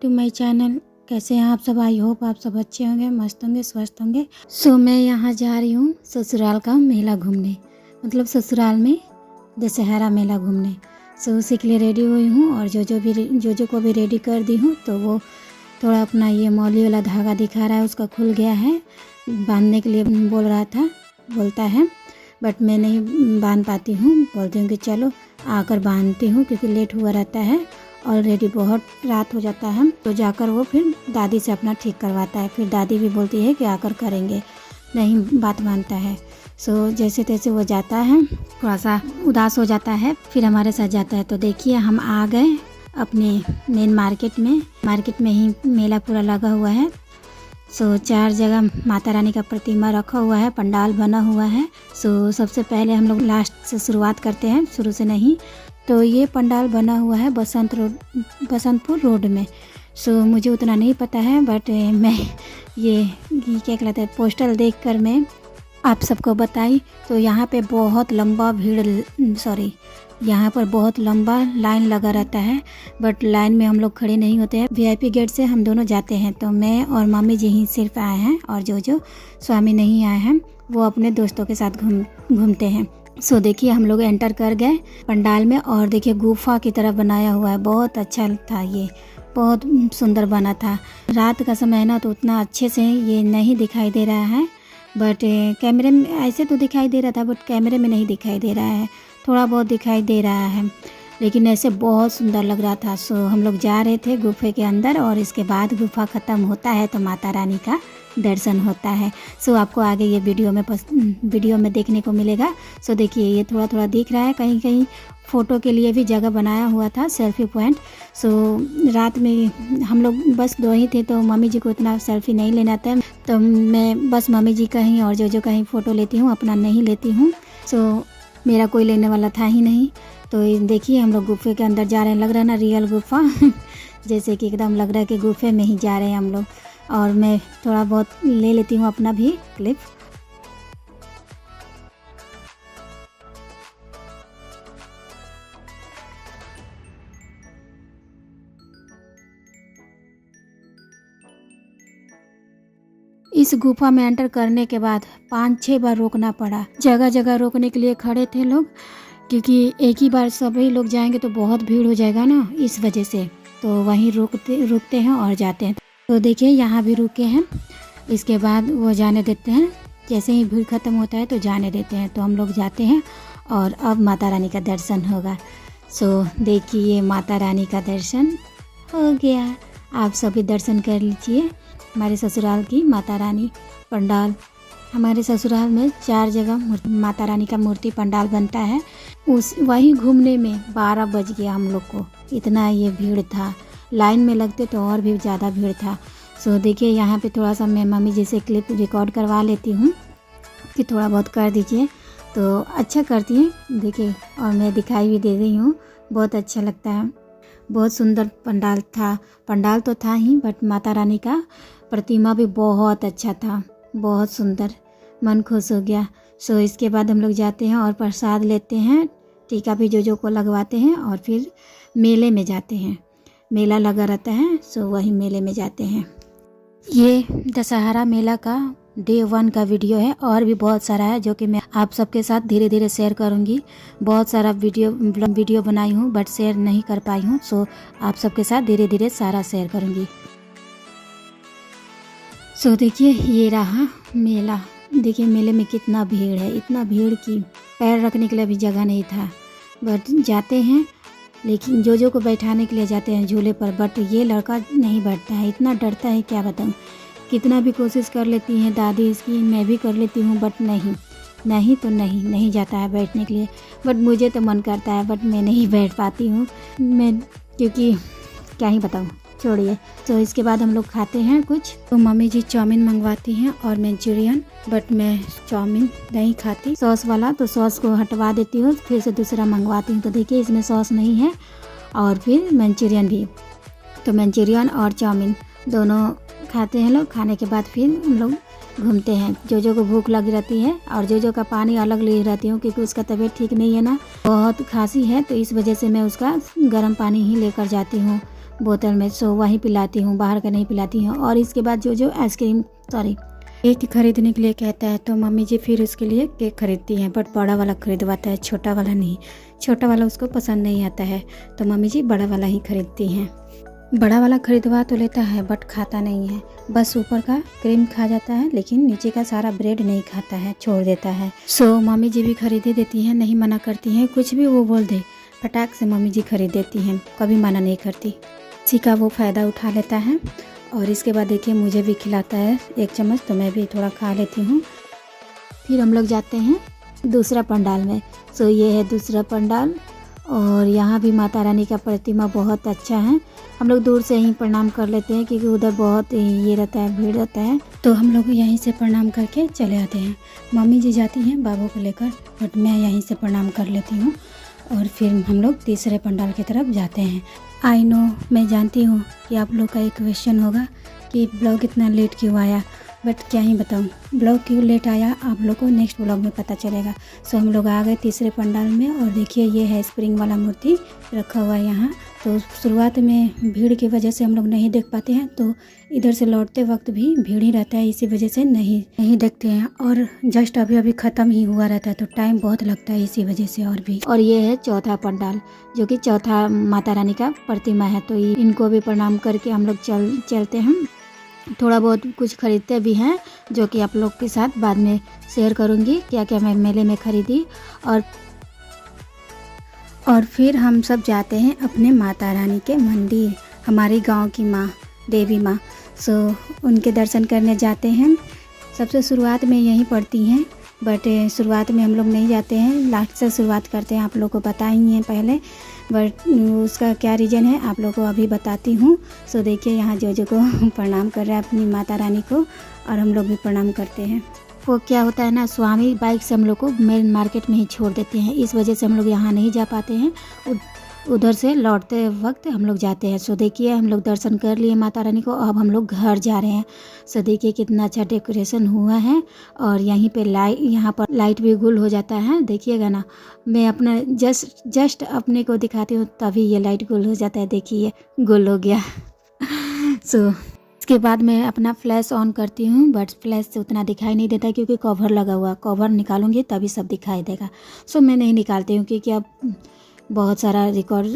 To my channel. कैसे हैं आप सब? आई होप आप सब अच्छे होंगे, मस्त होंगे, स्वस्थ होंगे। सो मैं यहाँ जा रही हूँ ससुराल का मेला घूमने, मतलब ससुराल में दशहरा मेला घूमने। सो उसी के लिए रेडी हुई हूँ और जो को भी रेडी कर दी हूँ। तो वो थोड़ा अपना ये मौली वाला धागा दिखा रहा है, उसका खुल गया है, बांधने के लिए बोलता है, बट मैं नहीं बांध पाती हूँ। बोलती हूँ कि चलो आकर बांधती हूँ, क्योंकि लेट हुआ रहता है, ऑलरेडी बहुत रात हो जाता है। तो जाकर वो फिर दादी से अपना ठीक करवाता है। फिर दादी भी बोलती है कि आकर करेंगे, नहीं बात मानता है। सो जैसे तैसे वो जाता है, थोड़ा सा उदास हो जाता है, फिर हमारे साथ जाता है। तो देखिए हम आ गए अपने मेन मार्केट में ही मेला पूरा लगा हुआ है। सो 4 जगह माता रानी का प्रतिमा रखा हुआ है, पंडाल बना हुआ है। सो सबसे पहले हम लोग लास्ट से शुरुआत करते हैं, शुरू से नहीं। तो ये पंडाल बना हुआ है बसंतपुर रोड में। सो मुझे उतना नहीं पता है, बट मैं ये क्या कहलाता है पोस्टर देखकर मैं आप सबको बताई। तो यहाँ पे बहुत लंबा यहाँ पर बहुत लंबा लाइन लगा रहता है, बट लाइन में हम लोग खड़े नहीं होते हैं। वीआईपी गेट से हम दोनों जाते हैं। तो मैं और मम्मी जी ही सिर्फ आए हैं, और जो स्वामी नहीं आए हैं वो अपने दोस्तों के साथ घूमते हैं। सो देखिए हम लोग एंटर कर गए पंडाल में, और देखिए गुफा की तरह बनाया हुआ है, बहुत अच्छा था, ये बहुत सुंदर बना था। रात का समय है ना, तो उतना अच्छे से ये नहीं दिखाई दे रहा है, बट कैमरे में ऐसे तो दिखाई दे रहा था, बट कैमरे में नहीं दिखाई दे रहा है, थोड़ा बहुत दिखाई दे रहा है, लेकिन ऐसे बहुत सुंदर लग रहा था। सो हम लोग जा रहे थे गुफे के अंदर, और इसके बाद गुफा ख़त्म होता है तो माता रानी का दर्शन होता है। सो आपको आगे ये वीडियो में देखने को मिलेगा। सो देखिए ये थोड़ा थोड़ा दिख रहा है, कहीं कहीं फ़ोटो के लिए भी जगह बनाया हुआ था, सेल्फी पॉइंट। सो रात में हम लोग बस 2 ही थे, तो मम्मी जी को इतना सेल्फी नहीं लेना था, तो मैं बस मम्मी जी का ही और जो कहीं फ़ोटो लेती हूँ, अपना नहीं लेती हूँ। सो मेरा कोई लेने वाला था ही नहीं। तो देखिए हम लोग गुफे के अंदर जा रहे हैं, लग रहा है ना रियल गुफा जैसे कि एकदम लग रहा है कि गुफे में ही जा रहे हैं हम लोग। और मैं थोड़ा बहुत ले लेती हूँ अपना भी क्लिप। इस गुफा में एंटर करने के बाद 5-6 बार रोकना पड़ा, जगह जगह रोकने के लिए खड़े थे लोग, क्योंकि एक ही बार सभी लोग जाएंगे तो बहुत भीड़ हो जाएगा ना, इस वजह से। तो वहीं रुकते हैं और जाते हैं। तो देखिए यहाँ भी रुके हैं, इसके बाद वो जाने देते हैं, जैसे ही भीड़ ख़त्म होता है तो जाने देते हैं। तो हम लोग जाते हैं और अब माता रानी का दर्शन होगा। सो देखिए माता रानी का दर्शन हो गया, आप सभी दर्शन कर लीजिए। हमारे ससुराल की माता रानी पंडाल, हमारे ससुराल में 4 जगह माता रानी का मूर्ति पंडाल बनता है। वहीं घूमने में 12 बज गया हम लोग को, इतना ये भीड़ था, लाइन में लगते तो और भी ज़्यादा भीड़ था। सो देखिए यहाँ पे थोड़ा सा मैं मम्मी जी से क्लिप रिकॉर्ड करवा लेती हूँ कि थोड़ा बहुत कर दीजिए, तो अच्छा करती हैं देखिए, और मैं दिखाई भी दे रही हूँ, बहुत अच्छा लगता है। बहुत सुंदर पंडाल था, पंडाल तो था ही, बट माता रानी का प्रतिमा भी बहुत अच्छा था, बहुत सुंदर, मन खुश हो गया। सो इसके बाद हम लोग जाते हैं और प्रसाद लेते हैं, टीका भी जो को लगवाते हैं, और फिर मेले में जाते हैं, मेला लगा रहता है। सो वही मेले में जाते हैं। ये दशहरा मेला का डे 1 का वीडियो है, और भी बहुत सारा है जो कि मैं आप सबके साथ धीरे धीरे शेयर करूंगी। बहुत सारा वीडियो बनाई हूँ, बट शेयर नहीं कर पाई हूँ। सो आप सबके साथ धीरे धीरे सारा शेयर करूंगी। सो देखिए ये रहा मेला, देखिए मेले में कितना भीड़ है, इतना भीड़ कि पैर रखने के लिए भी जगह नहीं था, बट जाते हैं। लेकिन जो को बैठाने के लिए जाते हैं झूले पर, बट ये लड़का नहीं बैठता है, इतना डरता है क्या बताऊँ। कितना भी कोशिश कर लेती हैं दादी इसकी, मैं भी कर लेती हूँ, बट नहीं जाता है बैठने के लिए। बट मुझे तो मन करता है, बट मैं नहीं बैठ पाती हूँ, मैं क्योंकि क्या ही बताऊँ, छोड़िए। तो इसके बाद हम लोग खाते हैं कुछ। तो मम्मी जी चाउमीन मंगवाती हैं और मंचूरियन, बट मैं चाउमीन नहीं खाती सॉस वाला, तो सॉस को हटवा देती हूँ, फिर से दूसरा मंगवाती हूँ। तो देखिए इसमें सॉस नहीं है, और फिर मंचूरियन भी। तो मंचूरियन और चाउमीन दोनों खाते हैं लोग। खाने के बाद फिर हम लोग घूमते हैं। जो को भूख लगी रहती है, और जो का पानी अलग ले रहती हूँ, क्योंकि उसका तबीयत ठीक नहीं है ना, बहुत खांसी है, तो इस वजह से मैं उसका गर्म पानी ही लेकर जाती हूँ। बोतल में, सो वहीं पिलाती हूँ, बाहर का नहीं पिलाती हूँ। और इसके बाद जो आइसक्रीम केक खरीदने के लिए कहता है तो मम्मी जी फिर उसके लिए केक खरीदती हैं, बट बड़ा वाला खरीदवाता है, छोटा वाला नहीं। छोटा वाला उसको पसंद नहीं आता है तो मम्मी जी बड़ा वाला ही खरीदती हैं। बड़ा वाला खरीदवा तो लेता है बट खाता नहीं है, बस ऊपर का क्रीम खा जाता है, लेकिन नीचे का सारा ब्रेड नहीं खाता है, छोड़ देता है। सो मम्मी जी भी खरीदे देती हैं, नहीं मना करती हैं, कुछ भी वो बोल दे फटाक से मम्मी जी खरीद देती हैं, कभी मना नहीं करती। इसी का वो फ़ायदा उठा लेता है। और इसके बाद देखिए मुझे भी खिलाता है 1 चम्मच, तो मैं भी थोड़ा खा लेती हूँ। फिर हम लोग जाते हैं दूसरा पंडाल में। सो ये है दूसरा पंडाल, और यहाँ भी माता रानी का प्रतिमा बहुत अच्छा है। हम लोग दूर से ही प्रणाम कर लेते हैं क्योंकि उधर बहुत ये रहता है, भीड़ रहता है, तो हम लोग यहीं से प्रणाम करके चले आते हैं। मम्मी जी जाती हैं बाबू को लेकर, बट मैं यहीं से प्रणाम कर लेती हूँ और फिर हम लोग तीसरे पंडाल की तरफ जाते हैं। आई नो, मैं जानती हूँ कि आप लोग का एक क्वेश्चन होगा कि ब्लॉग इतना लेट क्यों आया, बट क्या ही बताऊँ ब्लॉग क्यों लेट आया, आप लोग को नेक्स्ट ब्लॉग में पता चलेगा। सो हम लोग आ गए तीसरे पंडाल में, और देखिए ये है स्प्रिंग वाला मूर्ति रखा हुआ है यहाँ। तो शुरुआत में भीड़ की वजह से हम लोग नहीं देख पाते हैं, तो इधर से लौटते वक्त भी भीड़ ही रहता है, इसी वजह से नहीं देखते हैं। और जस्ट अभी ख़त्म ही हुआ रहता है तो टाइम बहुत लगता है इसी वजह से। और ये है चौथा पंडाल, जो कि चौथा माता रानी का प्रतिमा है, तो इनको भी प्रणाम करके हम लोग चलते हैं। थोड़ा बहुत कुछ खरीदते भी हैं, जो कि आप लोग के साथ बाद में शेयर करूंगी क्या क्या मैं मेले में खरीदी। और फिर हम सब जाते हैं अपने माता रानी के मंदिर, हमारी गांव की माँ, देवी माँ। सो उनके दर्शन करने जाते हैं। सबसे शुरुआत में यहीं पड़ती हैं, बट शुरुआत में हम लोग नहीं जाते हैं, लास्ट से शुरुआत करते हैं। आप लोग को बताई हैं पहले, बट उसका क्या रीज़न है आप लोग को अभी बताती हूँ। सो देखिए यहाँ जो को प्रणाम कर रहा है अपनी माता रानी को, और हम लोग भी प्रणाम करते हैं। वो क्या होता है ना, स्वामी बाइक से हम लोग को मेन मार्केट में ही छोड़ देते हैं, इस वजह से हम लोग यहाँ नहीं जा पाते हैं, उधर से लौटते वक्त हम लोग जाते हैं। सो देखिए हम लोग दर्शन कर लिए माता रानी को, अब हम लोग घर जा रहे हैं। सो देखिए कितना अच्छा डेकोरेशन हुआ है, और यहीं पे यहाँ पर लाइट भी गुल हो जाता है, देखिएगा ना। मैं अपना जस्ट अपने को दिखाती हूँ तभी ये लाइट गुल हो जाता है, देखिए गुल हो गया। सो इसके बाद मैं अपना फ्लैश ऑन करती हूँ, बट फ्लैश से उतना दिखाई नहीं देता क्योंकि कवर लगा हुआ, कवर निकालूंगी तभी सब दिखाई देगा। सो मैं नहीं निकालती हूँ क्योंकि अब बहुत सारा रिकॉर्ड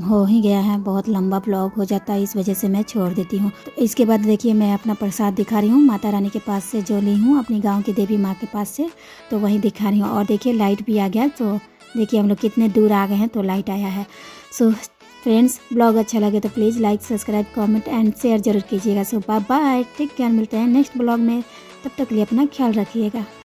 हो ही गया है, बहुत लंबा ब्लॉग हो जाता है, इस वजह से मैं छोड़ देती हूँ। तो इसके बाद देखिए मैं अपना प्रसाद दिखा रही हूँ माता रानी के पास से, जो ली हूँ अपनी गांव की देवी माँ के पास से, तो वहीं दिखा रही हूँ। और देखिए लाइट भी आ गया, तो देखिए हम लोग कितने दूर आ गए हैं तो लाइट आया है। सो फ्रेंड्स, ब्लॉग अच्छा लगे तो please like, subscribe, comment and share जरूर कीजिएगा। सो बाय बाय, टेक केयर, मिलते हैं नेक्स्ट ब्लॉग में, तब तक के लिए अपना ख्याल रखिएगा।